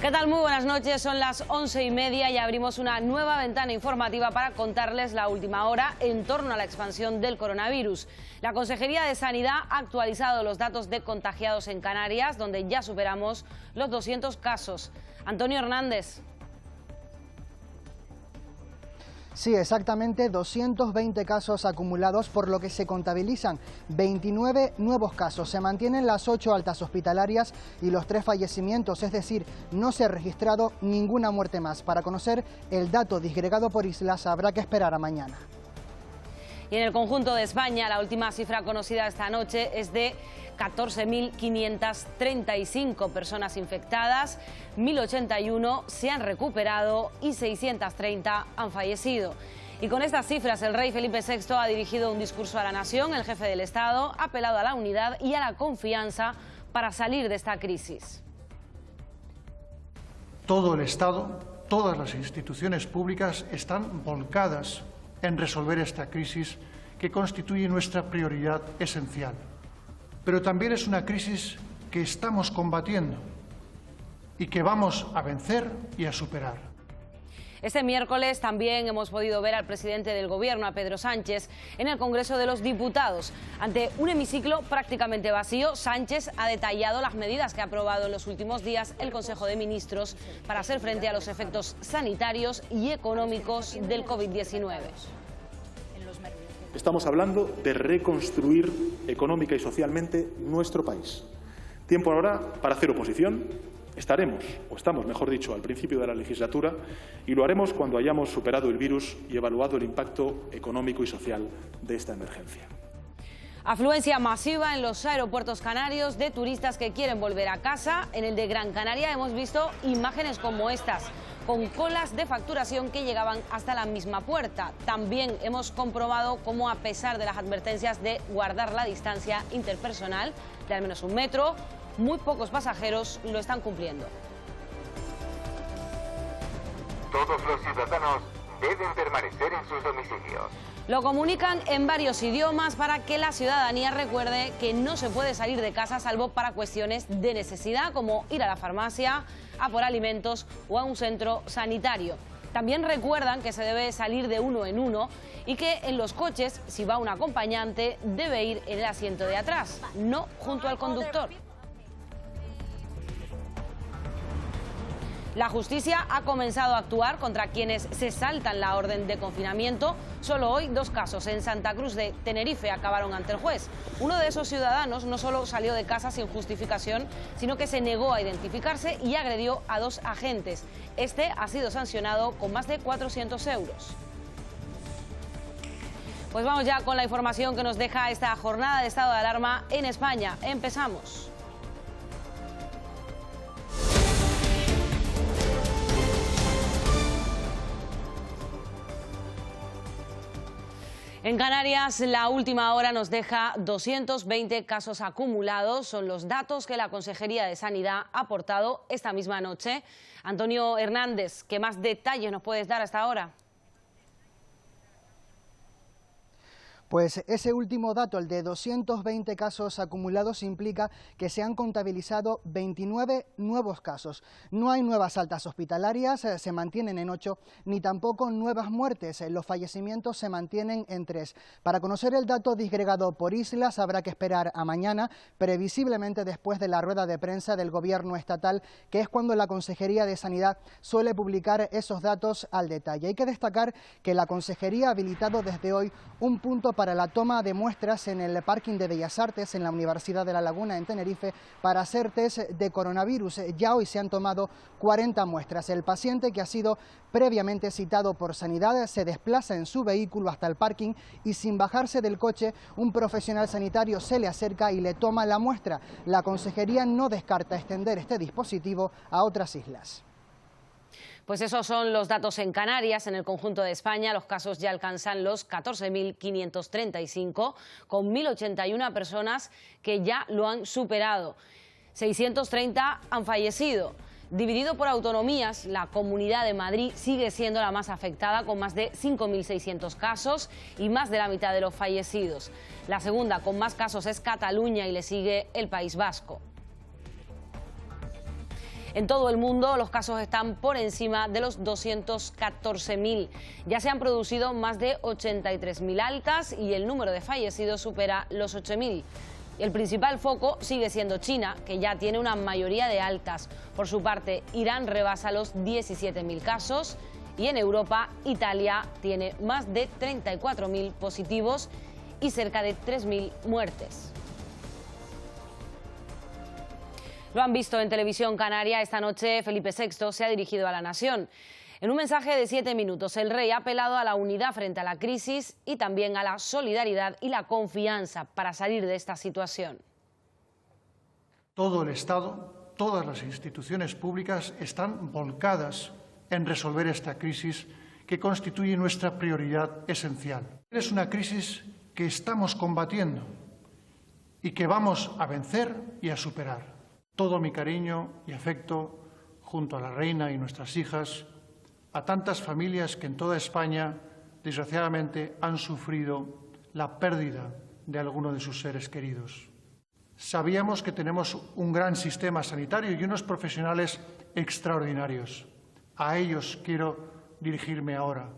¿Qué tal? Muy buenas noches, son las 11:30 y abrimos una nueva ventana informativa para contarles la última hora en torno a la expansión del coronavirus. La Consejería de Sanidad ha actualizado los datos de contagiados en Canarias, donde ya superamos los 200 casos. Antonio Hernández. Sí, exactamente 220 casos acumulados, por lo que se contabilizan 29 nuevos casos. Se mantienen las 8 altas hospitalarias y los 3 fallecimientos, es decir, no se ha registrado ninguna muerte más. Para conocer el dato disgregado por islas habrá que esperar a mañana. Y en el conjunto de España, la última cifra conocida esta noche es de 14.535 personas infectadas, 1.081 se han recuperado y 630 han fallecido. Y con estas cifras, el rey Felipe VI ha dirigido un discurso a la nación. El jefe del Estado ha apelado a la unidad y a la confianza para salir de esta crisis. Todo el Estado, todas las instituciones públicas están volcadas en resolver esta crisis que constituye nuestra prioridad esencial. Pero también es una crisis que estamos combatiendo y que vamos a vencer y a superar. Este miércoles también hemos podido ver al presidente del Gobierno, a Pedro Sánchez, en el Congreso de los Diputados. Ante un hemiciclo prácticamente vacío, Sánchez ha detallado las medidas que ha aprobado en los últimos días el Consejo de Ministros para hacer frente a los efectos sanitarios y económicos del COVID-19. Estamos hablando de reconstruir económica y socialmente nuestro país. Tiempo ahora para hacer oposición. Estamos, mejor dicho, al principio de la legislatura y lo haremos cuando hayamos superado el virus y evaluado el impacto económico y social de esta emergencia. Afluencia masiva en los aeropuertos canarios de turistas que quieren volver a casa. En el de Gran Canaria hemos visto imágenes como estas, con colas de facturación que llegaban hasta la misma puerta. También hemos comprobado cómo, a pesar de las advertencias de guardar la distancia interpersonal de al menos 1 metro, muy pocos pasajeros lo están cumpliendo. Todos los ciudadanos deben permanecer en sus domicilios. Lo comunican en varios idiomas para que la ciudadanía recuerde que no se puede salir de casa salvo para cuestiones de necesidad, como ir a la farmacia, a por alimentos o a un centro sanitario. También recuerdan que se debe salir de uno en uno y que en los coches, si va un acompañante, debe ir en el asiento de atrás, no junto al conductor. La justicia ha comenzado a actuar contra quienes se saltan la orden de confinamiento. Solo hoy 2 casos en Santa Cruz de Tenerife acabaron ante el juez. Uno de esos ciudadanos no solo salió de casa sin justificación, sino que se negó a identificarse y agredió a 2 agentes. Este ha sido sancionado con más de 400 euros. Pues vamos ya con la información que nos deja esta jornada de estado de alarma en España. Empezamos. En Canarias, la última hora nos deja 220 casos acumulados. Son los datos que la Consejería de Sanidad ha aportado esta misma noche. Antonio Hernández, ¿qué más detalles nos puedes dar hasta ahora? Pues ese último dato, el de 220 casos acumulados, implica que se han contabilizado 29 nuevos casos. No hay nuevas altas hospitalarias, se mantienen en 8, ni tampoco nuevas muertes. Los fallecimientos se mantienen en 3. Para conocer el dato disgregado por islas habrá que esperar a mañana, previsiblemente después de la rueda de prensa del Gobierno estatal, que es cuando la Consejería de Sanidad suele publicar esos datos al detalle. Hay que destacar que la Consejería ha habilitado desde hoy un punto para la toma de muestras en el Parking de Bellas Artes, en la Universidad de La Laguna, en Tenerife, para hacer test de coronavirus. Ya hoy se han tomado 40 muestras. El paciente, que ha sido previamente citado por Sanidad, se desplaza en su vehículo hasta el parking y, sin bajarse del coche, un profesional sanitario se le acerca y le toma la muestra. La Consejería no descarta extender este dispositivo a otras islas. Pues esos son los datos en Canarias. En el conjunto de España los casos ya alcanzan los 14.535, con 1.081 personas que ya lo han superado. 630 han fallecido. Dividido por autonomías, la Comunidad de Madrid sigue siendo la más afectada, con más de 5.600 casos y más de la mitad de los fallecidos. La segunda con más casos es Cataluña y le sigue el País Vasco. En todo el mundo los casos están por encima de los 214.000. Ya se han producido más de 83.000 altas y el número de fallecidos supera los 8.000. El principal foco sigue siendo China, que ya tiene una mayoría de altas. Por su parte, Irán rebasa los 17.000 casos y en Europa, Italia tiene más de 34.000 positivos y cerca de 3.000 muertes. Lo han visto en Televisión Canaria. Esta noche Felipe VI se ha dirigido a la nación. En un mensaje de 7 minutos, el rey ha apelado a la unidad frente a la crisis y también a la solidaridad y la confianza para salir de esta situación. Todo el Estado, todas las instituciones públicas están volcadas en resolver esta crisis que constituye nuestra prioridad esencial. Es una crisis que estamos combatiendo y que vamos a vencer y a superar. Todo mi cariño y afecto junto a la reina y nuestras hijas, a tantas familias que en toda España, desgraciadamente, han sufrido la pérdida de alguno de sus seres queridos. Sabíamos que tenemos un gran sistema sanitario y unos profesionales extraordinarios. A ellos quiero dirigirme ahora.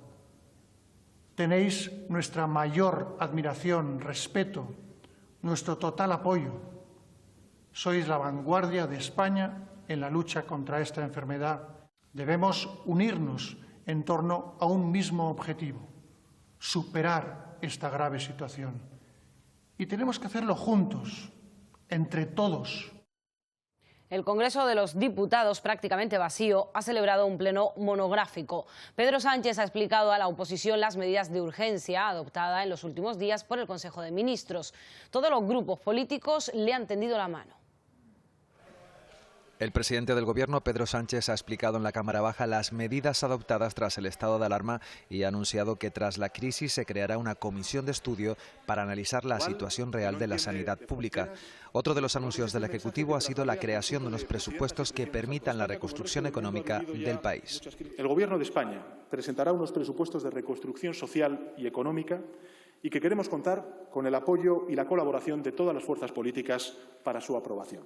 Tenéis nuestra mayor admiración, respeto, nuestro total apoyo. Sois la vanguardia de España en la lucha contra esta enfermedad. Debemos unirnos en torno a un mismo objetivo, superar esta grave situación. Y tenemos que hacerlo juntos, entre todos. El Congreso de los Diputados, prácticamente vacío, ha celebrado un pleno monográfico. Pedro Sánchez ha explicado a la oposición las medidas de urgencia adoptadas en los últimos días por el Consejo de Ministros. Todos los grupos políticos le han tendido la mano. El presidente del Gobierno, Pedro Sánchez, ha explicado en la Cámara Baja las medidas adoptadas tras el estado de alarma y ha anunciado que tras la crisis se creará una comisión de estudio para analizar la situación real de la sanidad pública. Otro de los anuncios del Ejecutivo ha sido la creación de unos presupuestos que permitan la reconstrucción económica del país. El Gobierno de España presentará unos presupuestos de reconstrucción social y económica y que queremos contar con el apoyo y la colaboración de todas las fuerzas políticas para su aprobación.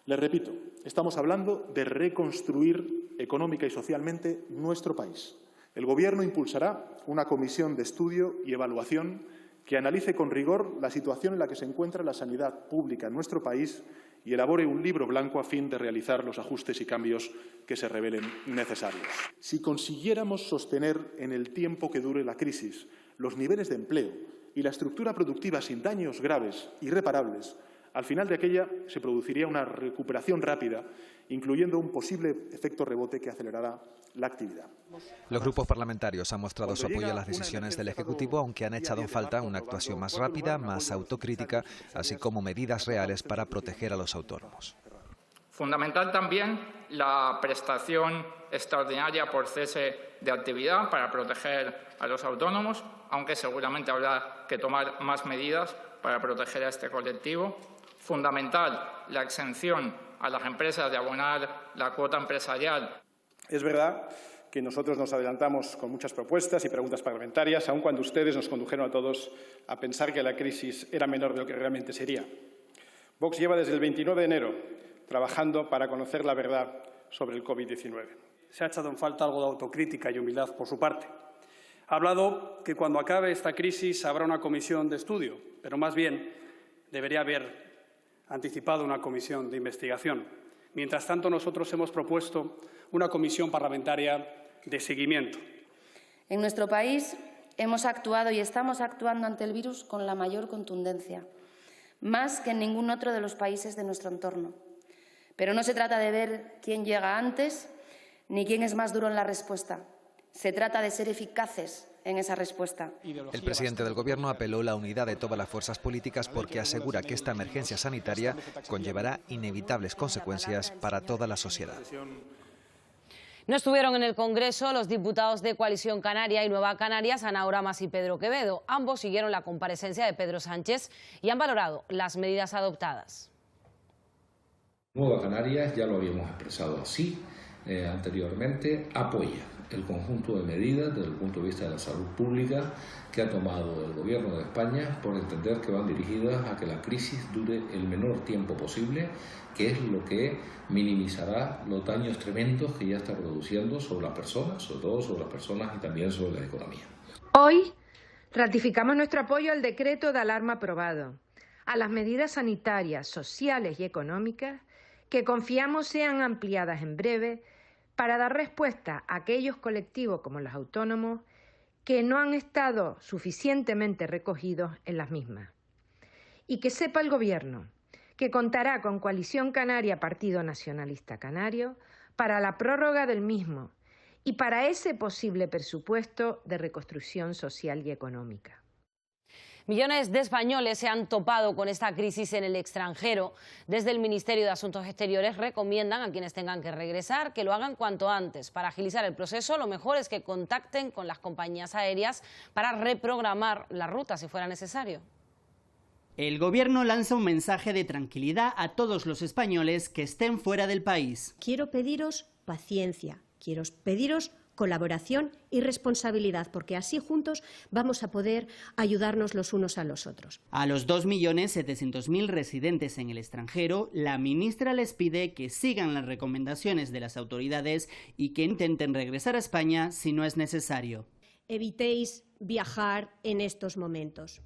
Les repito, estamos hablando de reconstruir económica y socialmente nuestro país. El Gobierno impulsará una comisión de estudio y evaluación que analice con rigor la situación en la que se encuentra la sanidad pública en nuestro país y elabore un libro blanco a fin de realizar los ajustes y cambios que se revelen necesarios. Si consiguiéramos sostener en el tiempo que dure la crisis los niveles de empleo y la estructura productiva sin daños graves, irreparables, al final de aquella se produciría una recuperación rápida, incluyendo un posible efecto rebote que acelerará la actividad. Los grupos parlamentarios han mostrado su apoyo a las decisiones del Ejecutivo, aunque han echado en falta una actuación más rápida, más autocrítica, así como medidas reales para proteger a los autónomos. Fundamental también la prestación extraordinaria por cese de actividad para proteger a los autónomos, aunque seguramente habrá que tomar más medidas para proteger a este colectivo. Fundamental la exención a las empresas de abonar la cuota empresarial. Es verdad que nosotros nos adelantamos con muchas propuestas y preguntas parlamentarias, aun cuando ustedes nos condujeron a todos a pensar que la crisis era menor de lo que realmente sería. Vox lleva desde el 29 de enero trabajando para conocer la verdad sobre el COVID-19. Se ha echado en falta algo de autocrítica y humildad por su parte. Ha hablado que cuando acabe esta crisis habrá una comisión de estudio, pero más bien debería haber anticipado una comisión de investigación. Mientras tanto, nosotros hemos propuesto una comisión parlamentaria de seguimiento. En nuestro país hemos actuado y estamos actuando ante el virus con la mayor contundencia, más que en ningún otro de los países de nuestro entorno. Pero no se trata de ver quién llega antes ni quién es más duro en la respuesta. Se trata de ser eficaces en esa respuesta. El presidente del Gobierno apeló a la unidad de todas las fuerzas políticas porque asegura que esta emergencia sanitaria conllevará inevitables consecuencias para toda la sociedad. No estuvieron en el Congreso los diputados de Coalición Canaria y Nueva Canarias, Ana Oramas y Pedro Quevedo. Ambos siguieron la comparecencia de Pedro Sánchez y han valorado las medidas adoptadas. Nueva Canarias ya lo habíamos expresado así. anteriormente, apoya el conjunto de medidas desde el punto de vista de la salud pública que ha tomado el Gobierno de España, por entender que van dirigidas a que la crisis dure el menor tiempo posible, que es lo que minimizará los daños tremendos que ya está produciendo sobre las personas, sobre todo sobre las personas y también sobre la economía. Hoy ratificamos nuestro apoyo al decreto de alarma aprobado, a las medidas sanitarias, sociales y económicas que confiamos sean ampliadas en breve para dar respuesta a aquellos colectivos como los autónomos que no han estado suficientemente recogidos en las mismas. Y que sepa el Gobierno que contará con Coalición Canaria Partido Nacionalista Canario para la prórroga del mismo y para ese posible presupuesto de reconstrucción social y económica. Millones de españoles se han topado con esta crisis en el extranjero. Desde el Ministerio de Asuntos Exteriores recomiendan a quienes tengan que regresar que lo hagan cuanto antes. Para agilizar el proceso, lo mejor es que contacten con las compañías aéreas para reprogramar la ruta si fuera necesario. El Gobierno lanza un mensaje de tranquilidad a todos los españoles que estén fuera del país. Quiero pediros paciencia, quiero pediros colaboración y responsabilidad, porque así juntos vamos a poder ayudarnos los unos a los otros. A los 2.700.000 residentes en el extranjero, la ministra les pide que sigan las recomendaciones de las autoridades y que intenten regresar a España si no es necesario. Evitéis viajar en estos momentos,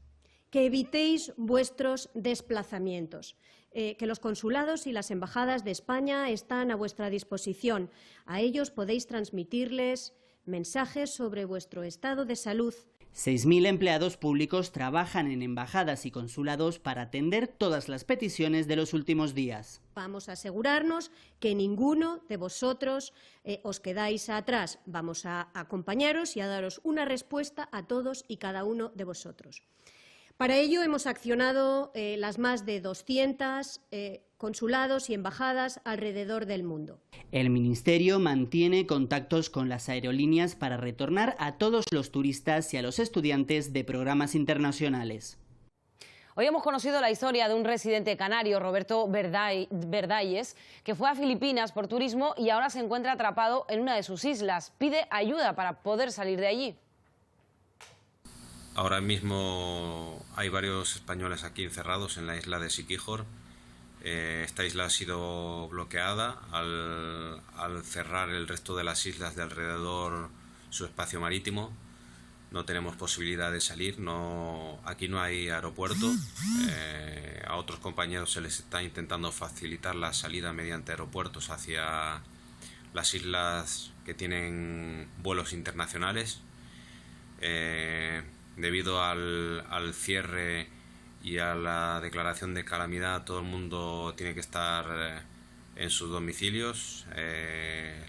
que evitéis vuestros desplazamientos. Que los consulados y las embajadas de España están a vuestra disposición. A ellos podéis transmitirles mensajes sobre vuestro estado de salud. 6.000 empleados públicos trabajan en embajadas y consulados para atender todas las peticiones de los últimos días. Vamos a asegurarnos que ninguno de vosotros os quedáis atrás. Vamos a acompañaros y a daros una respuesta a todos y cada uno de vosotros. Para ello hemos accionado las más de 200 consulados y embajadas alrededor del mundo. El Ministerio mantiene contactos con las aerolíneas para retornar a todos los turistas y a los estudiantes de programas internacionales. Hoy hemos conocido la historia de un residente canario, Roberto Verdalles, que fue a Filipinas por turismo y ahora se encuentra atrapado en una de sus islas. Pide ayuda para poder salir de allí. Ahora mismo hay varios españoles aquí encerrados en la isla de Siquijor. Esta isla ha sido bloqueada al cerrar el resto de las islas de alrededor su espacio marítimo. No tenemos posibilidad de salir, aquí no hay aeropuerto. A otros compañeros se les está intentando facilitar la salida mediante aeropuertos hacia las islas que tienen vuelos internacionales. Debido al cierre y a la declaración de calamidad, todo el mundo tiene que estar en sus domicilios.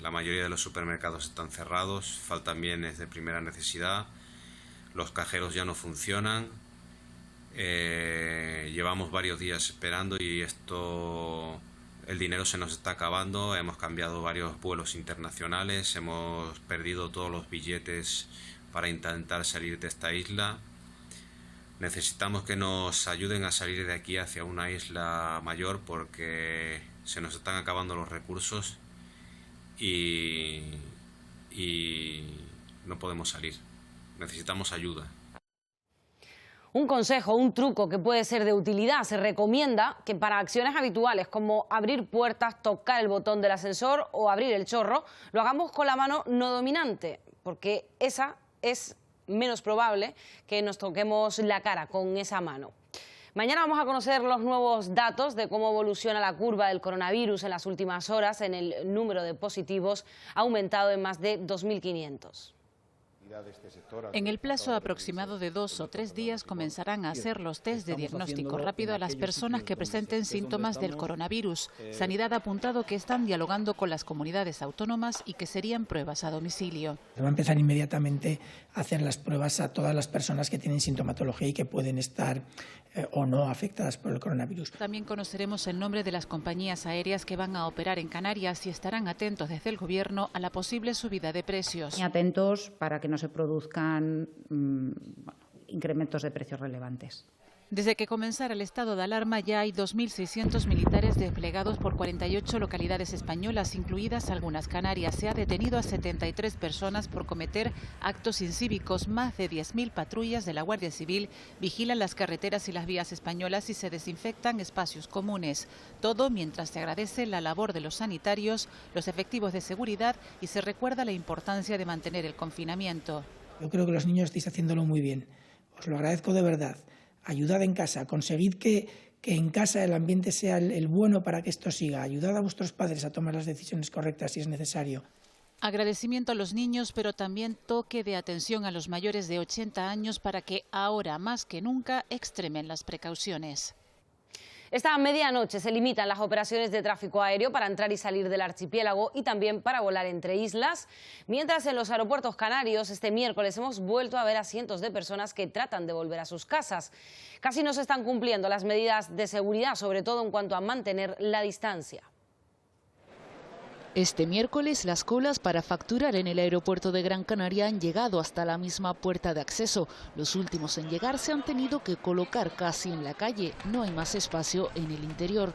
La mayoría de los supermercados están cerrados, faltan bienes de primera necesidad, los cajeros ya no funcionan. Llevamos varios días esperando y el dinero se nos está acabando. Hemos cambiado varios vuelos internacionales, hemos perdido todos los billetes para intentar salir de esta isla. Necesitamos que nos ayuden a salir de aquí hacia una isla mayor porque se nos están acabando los recursos y no podemos salir. Necesitamos ayuda. Un consejo, un truco que puede ser de utilidad. Se recomienda que para acciones habituales como abrir puertas, tocar el botón del ascensor o abrir el chorro, lo hagamos con la mano no dominante, porque esa es menos probable que nos toquemos la cara con esa mano. Mañana vamos a conocer los nuevos datos de cómo evoluciona la curva del coronavirus en las últimas horas. El número de positivos ha aumentado en más de 2.500. En el plazo aproximado de 2 o 3 días comenzarán a hacer los test de diagnóstico rápido a las personas que presenten síntomas del coronavirus. Sanidad ha apuntado que están dialogando con las comunidades autónomas y que serían pruebas a domicilio. Se va a empezar inmediatamente a hacer las pruebas a todas las personas que tienen sintomatología y que pueden estar o no afectadas por el coronavirus. También conoceremos el nombre de las compañías aéreas que van a operar en Canarias y estarán atentos desde el Gobierno a la posible subida de precios. Y atentos para que no se produzcan incrementos de precios relevantes. Desde que comenzara el estado de alarma ya hay 2.600 militares desplegados por 48 localidades españolas, incluidas algunas Canarias. Se ha detenido a 73 personas por cometer actos incívicos. Más de 10.000 patrullas de la Guardia Civil vigilan las carreteras y las vías españolas y se desinfectan espacios comunes. Todo mientras se agradece la labor de los sanitarios, los efectivos de seguridad y se recuerda la importancia de mantener el confinamiento. Yo creo que los niños estáis haciéndolo muy bien. Os lo agradezco de verdad. Ayudad en casa, conseguid que en casa el ambiente sea el bueno para que esto siga. Ayudad a vuestros padres a tomar las decisiones correctas si es necesario. Agradecimiento a los niños, pero también toque de atención a los mayores de 80 años para que ahora más que nunca extremen las precauciones. Esta medianoche se limitan las operaciones de tráfico aéreo para entrar y salir del archipiélago y también para volar entre islas, mientras en los aeropuertos canarios este miércoles hemos vuelto a ver a cientos de personas que tratan de volver a sus casas. Casi no se están cumpliendo las medidas de seguridad, sobre todo en cuanto a mantener la distancia. Este miércoles las colas para facturar en el aeropuerto de Gran Canaria han llegado hasta la misma puerta de acceso. Los últimos en llegar se han tenido que colocar casi en la calle. No hay más espacio en el interior.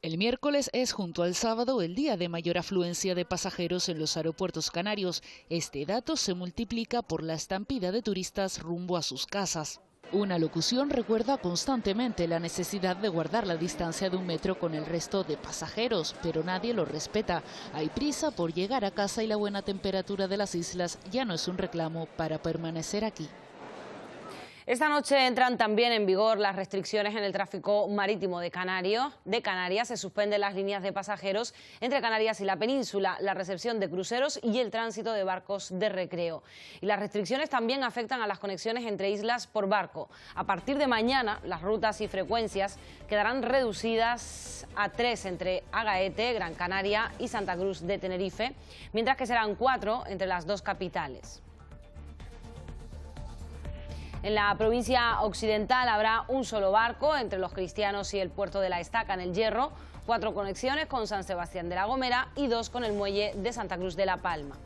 El miércoles es, junto al sábado, el día de mayor afluencia de pasajeros en los aeropuertos canarios. Este dato se multiplica por la estampida de turistas rumbo a sus casas. Una locución recuerda constantemente la necesidad de guardar la distancia de 1 metro con el resto de pasajeros, pero nadie lo respeta. Hay prisa por llegar a casa y la buena temperatura de las islas ya no es un reclamo para permanecer aquí. Esta noche entran también en vigor las restricciones en el tráfico marítimo de Canarias. Se suspenden las líneas de pasajeros entre Canarias y la península, la recepción de cruceros y el tránsito de barcos de recreo. Y las restricciones también afectan a las conexiones entre islas por barco. A partir de mañana, las rutas y frecuencias quedarán reducidas a 3 entre Agaete, Gran Canaria y Santa Cruz de Tenerife, mientras que serán 4 entre las dos capitales. En la provincia occidental habrá un solo barco entre los Cristianos y el puerto de La Estaca en el Hierro, 4 conexiones con San Sebastián de la Gomera y 2 con el muelle de Santa Cruz de la Palma.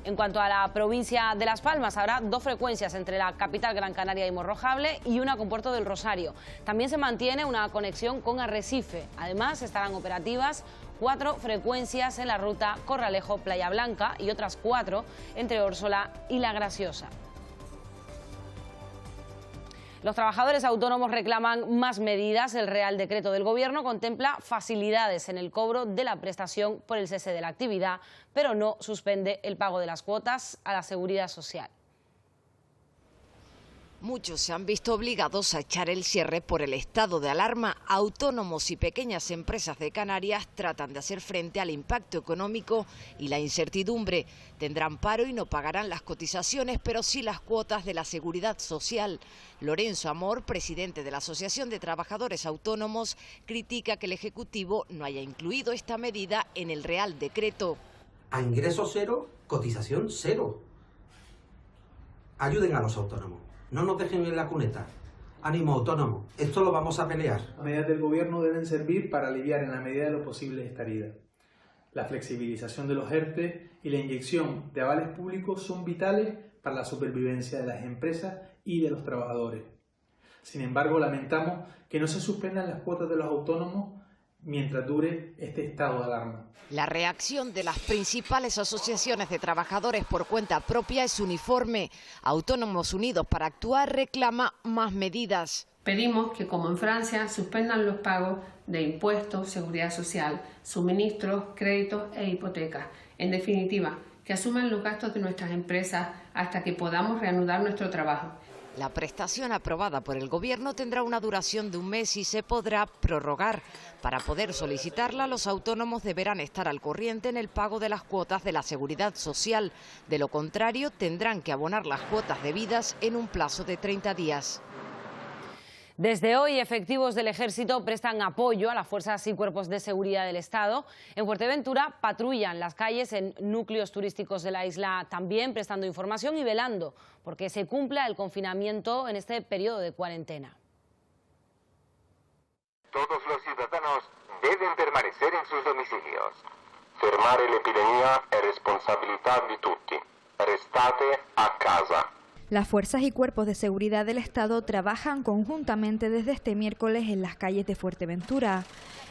En cuanto a la provincia de Las Palmas, habrá 2 frecuencias entre la capital Gran Canaria y Morrojable y una con Puerto del Rosario. También se mantiene una conexión con Arrecife. Además, estarán operativas 4 frecuencias en la ruta Corralejo-Playa Blanca y otras 4 entre Órsola y La Graciosa. Los trabajadores autónomos reclaman más medidas. El Real Decreto del Gobierno contempla facilidades en el cobro de la prestación por el cese de la actividad, pero no suspende el pago de las cuotas a la Seguridad Social. Muchos se han visto obligados a echar el cierre por el estado de alarma. Autónomos y pequeñas empresas de Canarias tratan de hacer frente al impacto económico y la incertidumbre. Tendrán paro y no pagarán las cotizaciones, pero sí las cuotas de la Seguridad Social. Lorenzo Amor, presidente de la Asociación de Trabajadores Autónomos, critica que el Ejecutivo no haya incluido esta medida en el Real Decreto. A ingreso cero, cotización cero. Ayuden a los autónomos. No nos dejen en la cuneta. Ánimo autónomo, esto lo vamos a pelear. Las medidas del Gobierno deben servir para aliviar en la medida de lo posible esta herida. La flexibilización de los ERTE y la inyección de avales públicos son vitales para la supervivencia de las empresas y de los trabajadores. Sin embargo, lamentamos que no se suspendan las cuotas de los autónomos mientras dure este estado de alarma. La reacción de las principales asociaciones de trabajadores por cuenta propia es uniforme. Autónomos Unidos para Actuar reclama más medidas. Pedimos que, como en Francia, suspendan los pagos de impuestos, seguridad social, suministros, créditos e hipotecas. En definitiva, que asuman los gastos de nuestras empresas hasta que podamos reanudar nuestro trabajo. La prestación aprobada por el Gobierno tendrá una duración de 1 mes y se podrá prorrogar. Para poder solicitarla, los autónomos deberán estar al corriente en el pago de las cuotas de la Seguridad Social. De lo contrario, tendrán que abonar las cuotas debidas en un plazo de 30 días. Desde hoy, efectivos del Ejército prestan apoyo a las fuerzas y cuerpos de seguridad del Estado. En Fuerteventura patrullan las calles en núcleos turísticos de la isla, también prestando información y velando porque se cumpla el confinamiento en este periodo de cuarentena. Todos los ciudadanos deben permanecer en sus domicilios. Fermare l'epidemia è responsabilità di tutti. Restate a casa. Las fuerzas y cuerpos de seguridad del Estado trabajan conjuntamente desde este miércoles en las calles de Fuerteventura.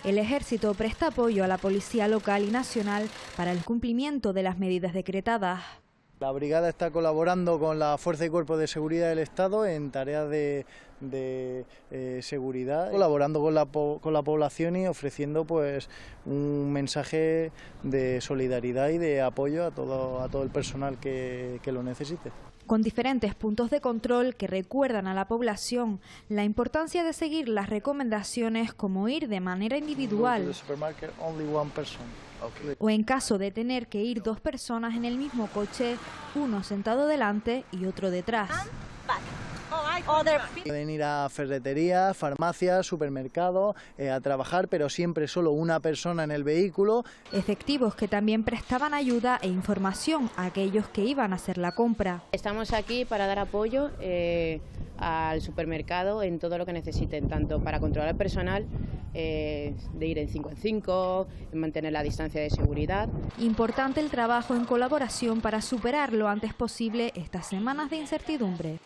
El Ejército presta apoyo a la Policía Local y Nacional para el cumplimiento de las medidas decretadas. La brigada está colaborando con la Fuerza y Cuerpos de Seguridad del Estado en tareas de seguridad, colaborando con la población y ofreciendo pues un mensaje de solidaridad y de apoyo a todo el personal que lo necesite. Con diferentes puntos de control que recuerdan a la población la importancia de seguir las recomendaciones como ir de manera individual o en caso de tener que ir 2 personas en el mismo coche, uno sentado delante y otro detrás. Pueden ir a ferreterías, farmacias, supermercados, a trabajar, pero siempre solo una persona en el vehículo. Efectivos que también prestaban ayuda e información a aquellos que iban a hacer la compra. Estamos aquí para dar apoyo al supermercado en todo lo que necesiten, tanto para controlar el personal, de ir en 5 en 5, en mantener la distancia de seguridad. Importante el trabajo en colaboración para superar lo antes posible estas semanas de incertidumbre.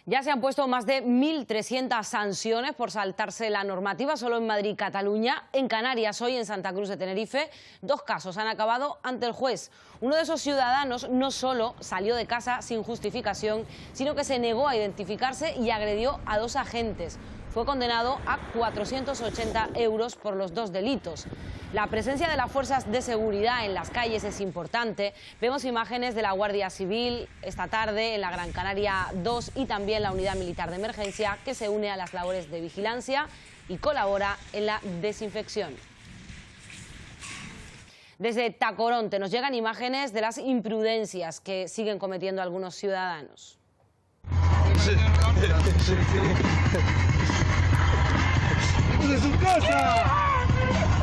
Ya se han puesto más de 1.300 sanciones por saltarse la normativa solo en Madrid y Cataluña. En Canarias, hoy en Santa Cruz de Tenerife, 2 casos han acabado ante el juez. Uno de esos ciudadanos no solo salió de casa sin justificación, sino que se negó a identificarse y agredió a 2 agentes. Fue condenado a 480 euros por los 2 delitos. La presencia de las fuerzas de seguridad en las calles es importante. Vemos imágenes de la Guardia Civil esta tarde en la Gran Canaria 2 y también la Unidad Militar de Emergencia, que se une a las labores de vigilancia y colabora en la desinfección. Desde Tacoronte nos llegan imágenes de las imprudencias que siguen cometiendo algunos ciudadanos. ¡De su casa!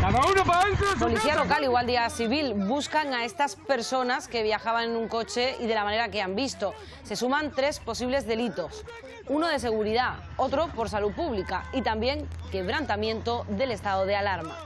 ¡Cada uno para adentro! Policía local y Guardia Civil buscan a estas personas que viajaban en un coche y de la manera que han visto. Se suman 3 posibles delitos. Uno de seguridad, otro por salud pública y también quebrantamiento del estado de alarma.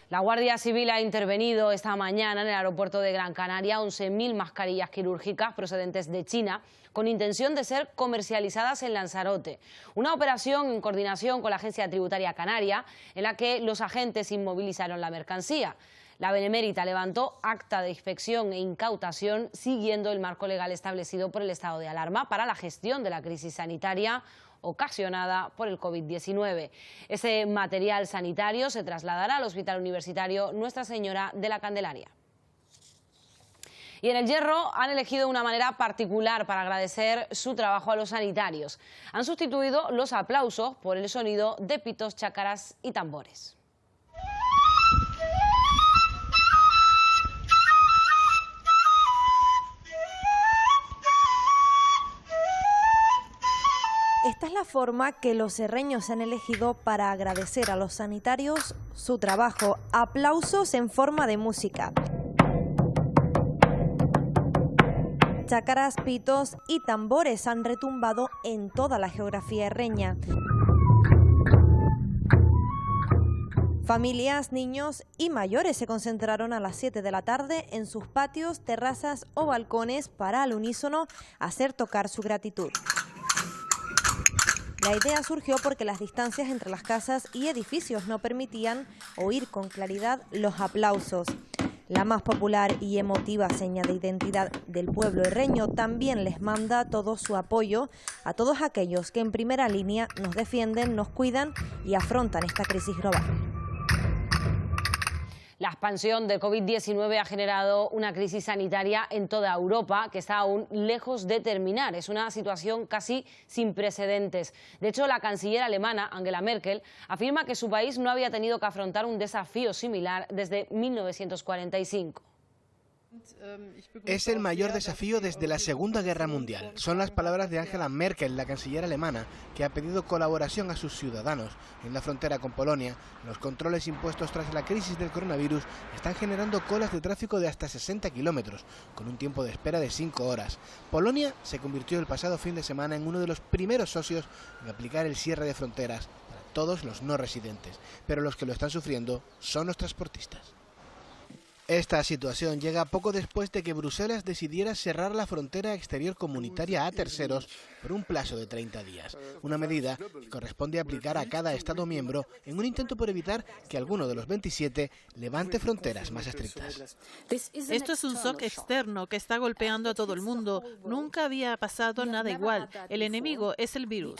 La Guardia Civil ha intervenido esta mañana en el aeropuerto de Gran Canaria 11.000 mascarillas quirúrgicas procedentes de China con intención de ser comercializadas en Lanzarote. Una operación en coordinación con la Agencia Tributaria Canaria en la que los agentes inmovilizaron la mercancía. La Benemérita levantó acta de inspección e incautación siguiendo el marco legal establecido por el estado de alarma para la gestión de la crisis sanitaria ocasionada por el COVID-19. Ese material sanitario se trasladará al Hospital Universitario Nuestra Señora de la Candelaria. Y en El Hierro han elegido una manera particular para agradecer su trabajo a los sanitarios. Han sustituido los aplausos por el sonido de pitos, chácaras y tambores. Esta es la forma que los serreños han elegido para agradecer a los sanitarios su trabajo. Aplausos en forma de música. Chácaras, pitos y tambores han retumbado en toda la geografía herreña. Familias, niños y mayores se concentraron a las 7 de la tarde en sus patios, terrazas o balcones para al unísono hacer tocar su gratitud. La idea surgió porque las distancias entre las casas y edificios no permitían oír con claridad los aplausos. La más popular y emotiva seña de identidad del pueblo herreño también les manda todo su apoyo a todos aquellos que en primera línea nos defienden, nos cuidan y afrontan esta crisis global. La expansión del COVID-19 ha generado una crisis sanitaria en toda Europa que está aún lejos de terminar. Es una situación casi sin precedentes. De hecho, la canciller alemana, Angela Merkel, afirma que su país no había tenido que afrontar un desafío similar desde 1945. Es el mayor desafío desde la Segunda Guerra Mundial. Son las palabras de Angela Merkel, la canciller alemana, que ha pedido colaboración a sus ciudadanos. En la frontera con Polonia, los controles impuestos tras la crisis del coronavirus están generando colas de tráfico de hasta 60 kilómetros, con un tiempo de espera de 5 horas. Polonia se convirtió el pasado fin de semana en uno de los primeros socios en aplicar el cierre de fronteras para todos los no residentes, pero los que lo están sufriendo son los transportistas. Esta situación llega poco después de que Bruselas decidiera cerrar la frontera exterior comunitaria a terceros por un plazo de 30 días, una medida que corresponde aplicar a cada Estado miembro en un intento por evitar que alguno de los 27 levante fronteras más estrictas. Esto es un shock externo que está golpeando a todo el mundo. Nunca había pasado nada igual. El enemigo es el virus.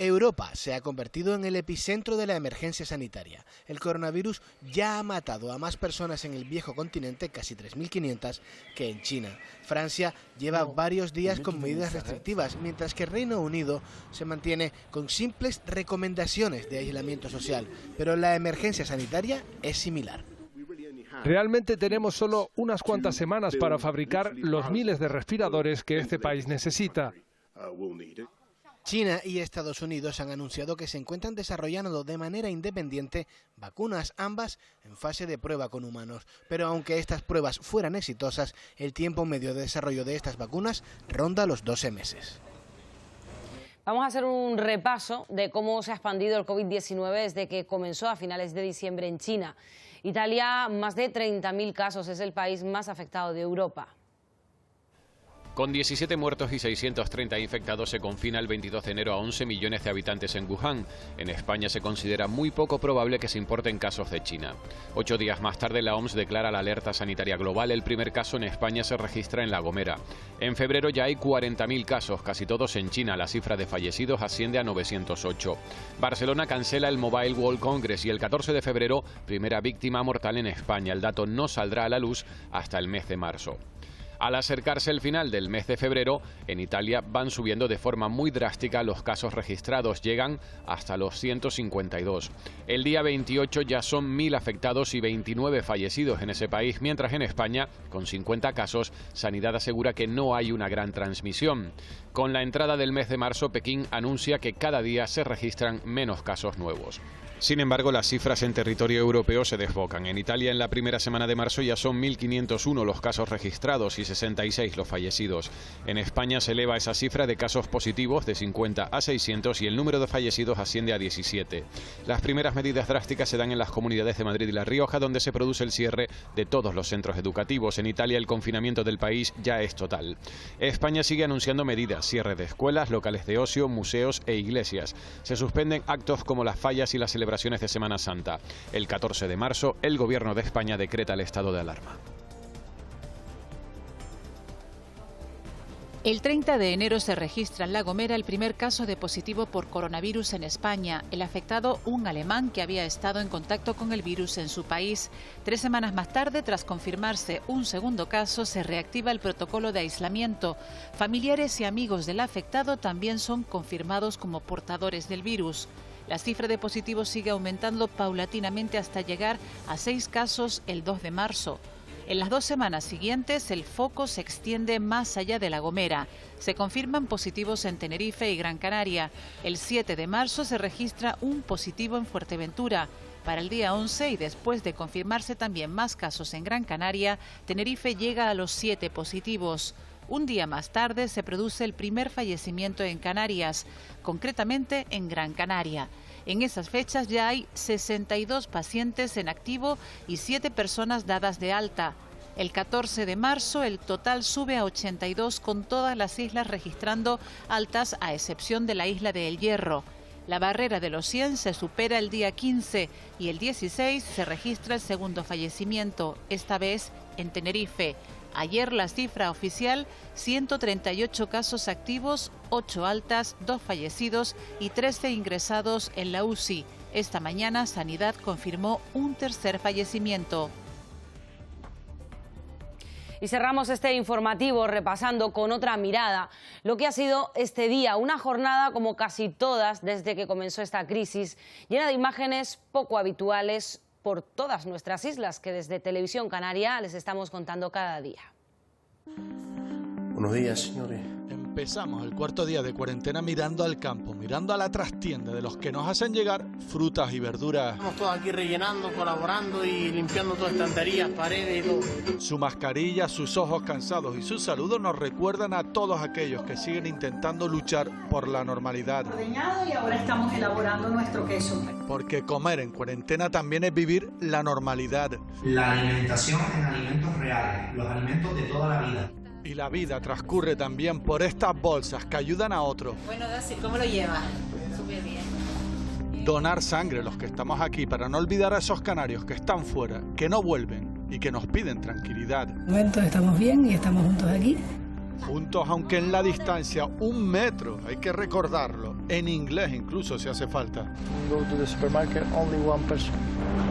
Europa se ha convertido en el epicentro de la emergencia sanitaria. El coronavirus ya ha matado a más personas en el viejo continente, casi 3.500, que en China. Francia lleva varios días con medidas restrictivas, mientras que Reino Unido se mantiene con simples recomendaciones de aislamiento social. Pero la emergencia sanitaria es similar. Realmente tenemos solo unas cuantas semanas para fabricar los miles de respiradores que este país necesita. China y Estados Unidos han anunciado que se encuentran desarrollando de manera independiente vacunas, ambas en fase de prueba con humanos. Pero aunque estas pruebas fueran exitosas, el tiempo medio de desarrollo de estas vacunas ronda los 12 meses. Vamos a hacer un repaso de cómo se ha expandido el COVID-19 desde que comenzó a finales de diciembre en China. Italia, más de 30.000 casos, es el país más afectado de Europa. Con 17 muertos y 630 infectados se confina el 22 de enero a 11 millones de habitantes en Wuhan. En España se considera muy poco probable que se importen casos de China. 8 días más tarde la OMS declara la alerta sanitaria global. El primer caso en España se registra en La Gomera. En febrero ya hay 40.000 casos, casi todos en China. La cifra de fallecidos asciende a 908. Barcelona cancela el Mobile World Congress y el 14 de febrero, primera víctima mortal en España. El dato no saldrá a la luz hasta el mes de marzo. Al acercarse el final del mes de febrero, en Italia van subiendo de forma muy drástica los casos registrados, llegan hasta los 152. El día 28 ya son 1.000 afectados y 29 fallecidos en ese país, mientras en España, con 50 casos, Sanidad asegura que no hay una gran transmisión. Con la entrada del mes de marzo, Pekín anuncia que cada día se registran menos casos nuevos. Sin embargo, las cifras en territorio europeo se desbocan. En Italia, en la primera semana de marzo ya son 1.501 los casos registrados y 66 los fallecidos. En España se eleva esa cifra de casos positivos de 50 a 600 y el número de fallecidos asciende a 17. Las primeras medidas drásticas se dan en las comunidades de Madrid y La Rioja, donde se produce el cierre de todos los centros educativos. En Italia, el confinamiento del país ya es total. España sigue anunciando medidas, cierre de escuelas, locales de ocio, museos e iglesias. Se suspenden actos como las fallas y las celebraciones de Semana Santa. El 14 de marzo, el Gobierno de España decreta el estado de alarma. El 30 de enero se registra en La Gomera el primer caso de positivo por coronavirus en España. El afectado, un alemán que había estado en contacto con el virus en su país. 3 semanas más tarde, tras confirmarse un segundo caso, se reactiva el protocolo de aislamiento. Familiares y amigos del afectado también son confirmados como portadores del virus. La cifra de positivos sigue aumentando paulatinamente hasta llegar a 6 casos el 2 de marzo. En las 2 semanas siguientes, el foco se extiende más allá de La Gomera. Se confirman positivos en Tenerife y Gran Canaria. El 7 de marzo se registra un positivo en Fuerteventura. Para el día 11, y después de confirmarse también más casos en Gran Canaria, Tenerife llega a los 7 positivos. Un día más tarde se produce el primer fallecimiento en Canarias, concretamente en Gran Canaria. En esas fechas ya hay 62 pacientes en activo y 7 personas dadas de alta. El 14 de marzo el total sube a 82 con todas las islas registrando altas a excepción de la isla de El Hierro. La barrera de los 100 se supera el día 15 y el 16 se registra el segundo fallecimiento, esta vez en Tenerife. Ayer la cifra oficial, 138 casos activos, 8 altas, 2 fallecidos y 13 ingresados en la UCI. Esta mañana Sanidad confirmó un tercer fallecimiento. Y cerramos este informativo repasando con otra mirada lo que ha sido este día, una jornada como casi todas desde que comenzó esta crisis, llena de imágenes poco habituales por todas nuestras islas que desde Televisión Canaria les estamos contando cada día. Buenos días, señores. Empezamos el cuarto día de cuarentena mirando al campo, mirando a la trastienda de los que nos hacen llegar frutas y verduras. Estamos todos aquí rellenando, colaborando y limpiando todas estanterías, paredes y todo. Su mascarilla, sus ojos cansados y sus saludos nos recuerdan a todos aquellos que siguen intentando luchar por la normalidad. Y ahora estamos elaborando nuestro queso. Porque comer en cuarentena también es vivir la normalidad. La alimentación en alimentos reales, los alimentos de toda la vida. Y la vida transcurre también por estas bolsas que ayudan a otros. Bueno, Daci, ¿cómo lo llevas? Súper bien. Donar sangre, los que estamos aquí, para no olvidar a esos canarios que están fuera, que no vuelven y que nos piden tranquilidad. De momento estamos bien y estamos juntos aquí. Juntos, aunque en la distancia, 1 metro, hay que recordarlo. En inglés incluso si hace falta. Go to the supermarket, only one person.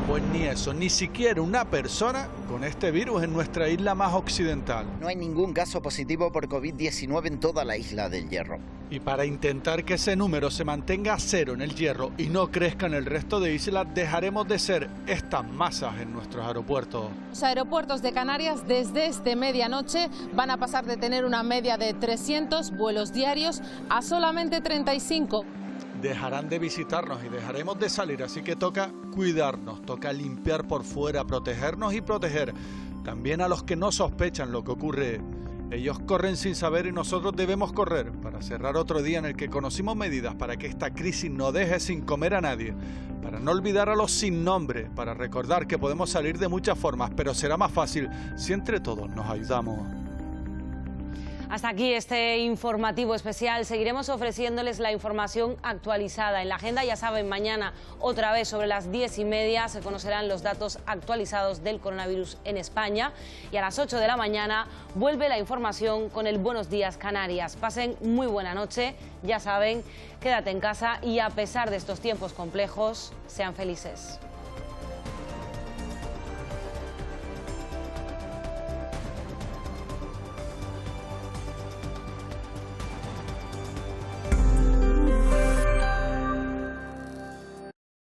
Pues ni eso, ni siquiera una persona con este virus en nuestra isla más occidental. No hay ningún caso positivo por COVID-19 en toda la isla del Hierro. Y para intentar que ese número se mantenga a 0 en el Hierro y no crezca en el resto de islas, dejaremos de ser estas masas en nuestros aeropuertos. Los aeropuertos de Canarias desde esta medianoche van a pasar de tener una media de 300 vuelos diarios a solamente 35. Dejarán de visitarnos y dejaremos de salir, así que toca cuidarnos, toca limpiar por fuera, protegernos y proteger también a los que no sospechan lo que ocurre. Ellos corren sin saber y nosotros debemos correr para cerrar otro día en el que conocimos medidas para que esta crisis no deje sin comer a nadie, para no olvidar a los sin nombre, para recordar que podemos salir de muchas formas, pero será más fácil si entre todos nos ayudamos. Hasta aquí este informativo especial. Seguiremos ofreciéndoles la información actualizada. En la agenda, ya saben, mañana otra vez sobre las 10:30 se conocerán los datos actualizados del coronavirus en España. Y a las 8 de la mañana vuelve la información con el Buenos Días Canarias. Pasen muy buena noche. Ya saben, quédate en casa y a pesar de estos tiempos complejos, sean felices.